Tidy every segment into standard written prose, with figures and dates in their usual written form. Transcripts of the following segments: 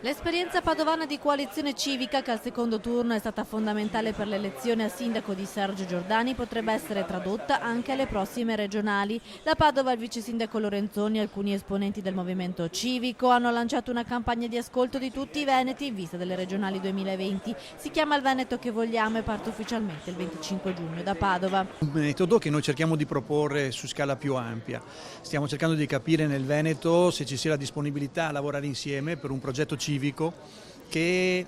L'esperienza padovana di coalizione civica, che al secondo turno è stata fondamentale per l'elezione a sindaco di Sergio Giordani, potrebbe essere tradotta anche alle prossime regionali. Da Padova il vice sindaco Lorenzoni e alcuni esponenti del movimento civico hanno lanciato una campagna di ascolto di tutti i veneti in vista delle regionali 2020. Si chiama Il Veneto che vogliamo e parte ufficialmente il 25 giugno da Padova. Un metodo che noi cerchiamo di proporre su scala più ampia. Stiamo cercando di capire nel Veneto se ci sia la disponibilità a lavorare insieme per un progetto civico che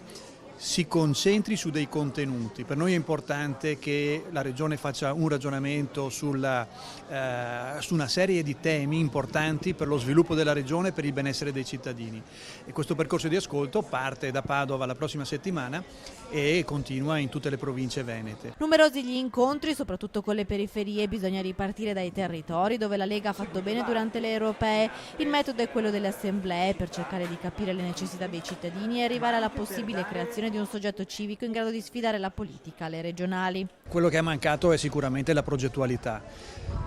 si concentri su dei contenuti. Per noi è importante che la Regione faccia un ragionamento su una serie di temi importanti per lo sviluppo della Regione e per il benessere dei cittadini. E questo percorso di ascolto parte da Padova la prossima settimana e continua in tutte le province venete. Numerosi gli incontri, soprattutto con le periferie. Bisogna ripartire dai territori dove la Lega ha fatto bene durante le europee. Il metodo è quello delle assemblee per cercare di capire le necessità dei cittadini e arrivare alla possibile creazione di un soggetto civico in grado di sfidare la politica alle regionali. Quello che è mancato è sicuramente la progettualità.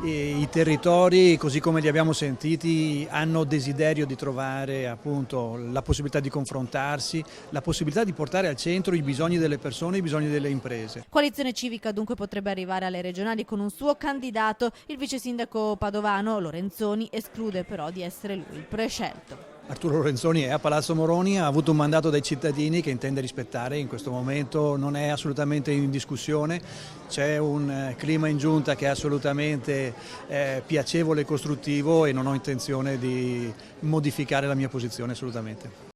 I territori, così come li abbiamo sentiti, hanno desiderio di trovare appunto la possibilità di confrontarsi, la possibilità di portare al centro i bisogni delle persone, i bisogni delle imprese. Coalizione civica dunque potrebbe arrivare alle regionali con un suo candidato. Il vice sindaco padovano Lorenzoni esclude però di essere lui il prescelto. Arturo Lorenzoni è a Palazzo Moroni, ha avuto un mandato dai cittadini che intende rispettare, in questo momento non è assolutamente in discussione, c'è un clima in giunta che è assolutamente piacevole e costruttivo e non ho intenzione di modificare la mia posizione assolutamente.